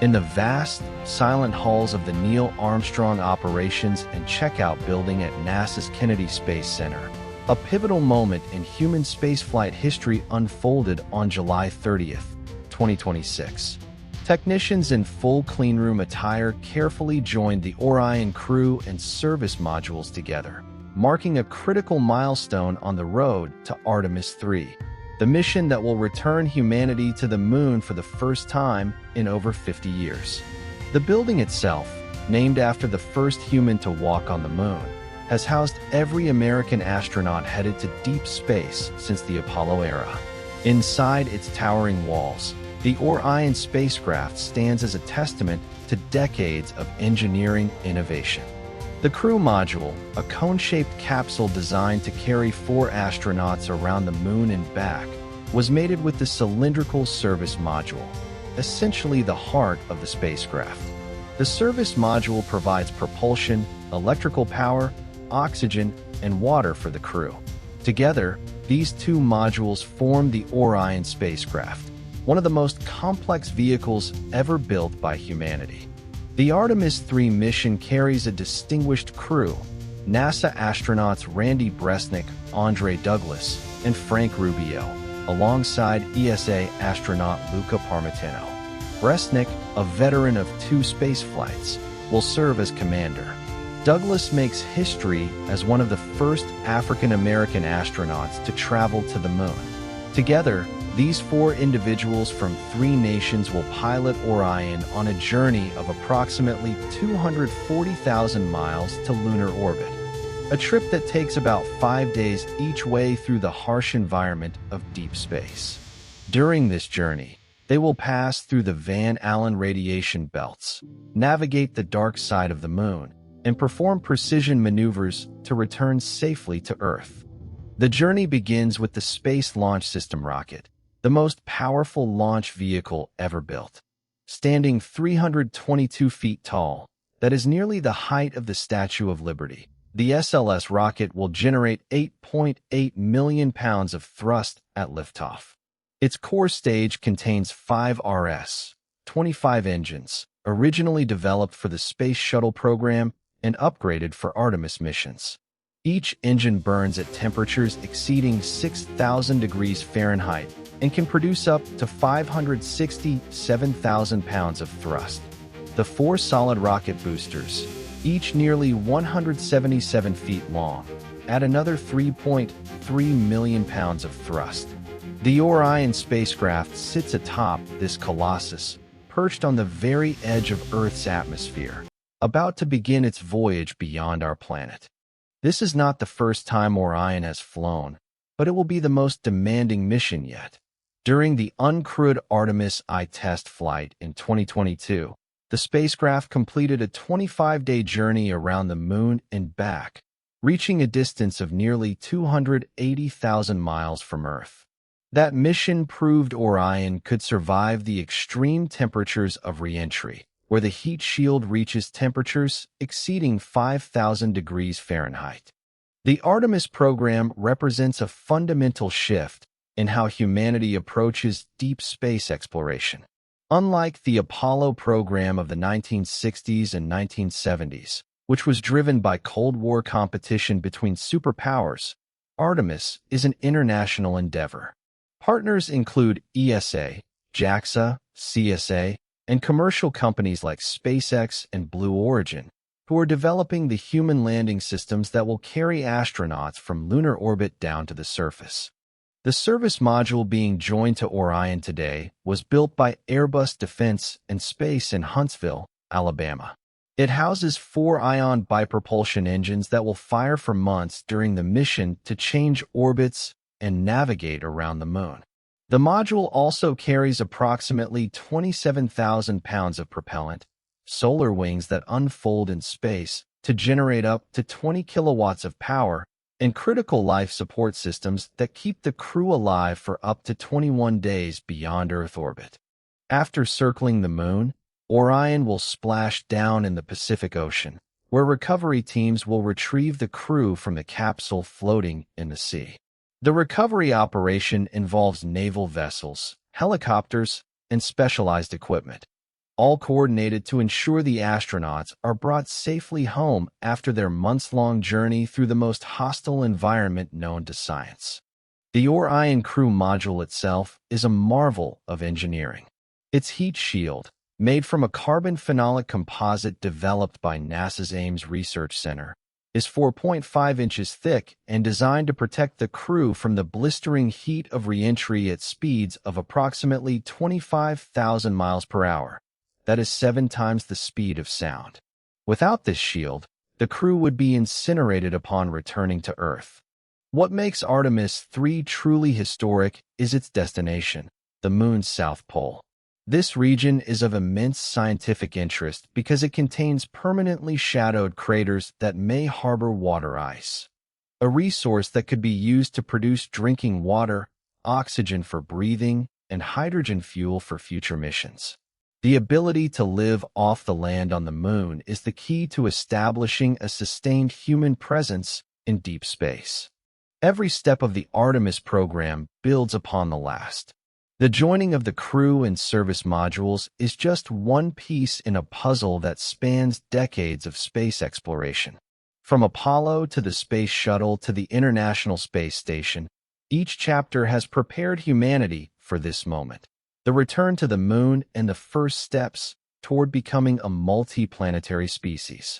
In the vast, silent halls of the Neil Armstrong Operations and Checkout Building at NASA's Kennedy Space Center, a pivotal moment in human spaceflight history unfolded on July 30th, 2026. Technicians in full cleanroom attire carefully joined the Orion crew and service modules together, marking a critical milestone on the road to Artemis III, the mission that will return humanity to the moon for the first time in over 50 years. The building itself, named after the first human to walk on the moon, has housed every American astronaut headed to deep space since the Apollo era. Inside its towering walls, the Orion spacecraft stands as a testament to decades of engineering innovation. The crew module, a cone-shaped capsule designed to carry 4 astronauts around the moon and back, was mated with the cylindrical service module, essentially the heart of the spacecraft. The service module provides propulsion, electrical power, oxygen, and water for the crew. Together, these 2 modules form the Orion spacecraft, one of the most complex vehicles ever built by humanity. The Artemis III mission carries a distinguished crew: NASA astronauts Randy Bresnik, Andre Douglas, and Frank Rubio, alongside ESA astronaut Luca Parmitano. Bresnik, a veteran of 2 spaceflights, will serve as commander. Douglas makes history as one of the first African-American astronauts to travel to the moon. Together, these 4 individuals from 3 nations will pilot Orion on a journey of approximately 240,000 miles to lunar orbit, a trip that takes about 5 days each way through the harsh environment of deep space. During this journey, they will pass through the Van Allen radiation belts, navigate the dark side of the moon, and perform precision maneuvers to return safely to Earth. The journey begins with the Space Launch System rocket, the most powerful launch vehicle ever built. Standing 322 feet tall, that is nearly the height of the Statue of Liberty, the SLS rocket will generate 8.8 million pounds of thrust at liftoff. Its core stage contains 5 RS-25 engines, originally developed for the Space Shuttle program and upgraded for Artemis missions. Each engine burns at temperatures exceeding 6,000 degrees Fahrenheit and can produce up to 567,000 pounds of thrust. The 4 solid rocket boosters, each nearly 177 feet long, add another 3.3 million pounds of thrust. The Orion spacecraft sits atop this colossus, perched on the very edge of Earth's atmosphere, about to begin its voyage beyond our planet. This is not the first time Orion has flown, but it will be the most demanding mission yet. During the uncrewed Artemis I test flight in 2022, the spacecraft completed a 25-day journey around the moon and back, reaching a distance of nearly 280,000 miles from Earth. That mission proved Orion could survive the extreme temperatures of re-entry, where the heat shield reaches temperatures exceeding 5,000 degrees Fahrenheit. The Artemis program represents a fundamental shift in how humanity approaches deep space exploration. Unlike the Apollo program of the 1960s and 1970s, which was driven by Cold War competition between superpowers, Artemis is an international endeavor. Partners include ESA, JAXA, CSA, and commercial companies like SpaceX and Blue Origin, who are developing the human landing systems that will carry astronauts from lunar orbit down to the surface. The service module being joined to Orion today was built by Airbus Defence and Space in Huntsville, Alabama. It houses 4 Ion bipropulsion engines that will fire for months during the mission to change orbits and navigate around the moon. The module also carries approximately 27,000 pounds of propellant, solar wings that unfold in space to generate up to 20 kilowatts of power, and critical life support systems that keep the crew alive for up to 21 days beyond Earth orbit. After circling the moon, Orion will splash down in the Pacific Ocean, where recovery teams will retrieve the crew from the capsule floating in the sea. The recovery operation involves naval vessels, helicopters, and specialized equipment. all coordinated to ensure the astronauts are brought safely home after their months-long journey through the most hostile environment known to science. The Orion crew module itself is a marvel of engineering. Its heat shield, made from a carbon phenolic composite developed by NASA's Ames Research Center, is 4.5 inches thick and designed to protect the crew from the blistering heat of re-entry at speeds of approximately 25,000 miles per hour. That is 7 times the speed of sound. Without this shield, the crew would be incinerated upon returning to Earth. What makes Artemis III truly historic is its destination, the Moon's South Pole. This region is of immense scientific interest because it contains permanently shadowed craters that may harbor water ice, a resource that could be used to produce drinking water, oxygen for breathing, and hydrogen fuel for future missions. The ability to live off the land on the Moon is the key to establishing a sustained human presence in deep space. Every step of the Artemis program builds upon the last. The joining of the crew and service modules is just one piece in a puzzle that spans decades of space exploration. From Apollo to the Space Shuttle to the International Space Station, each chapter has prepared humanity for this moment. The return to the Moon and the first steps toward becoming a multi-planetary species.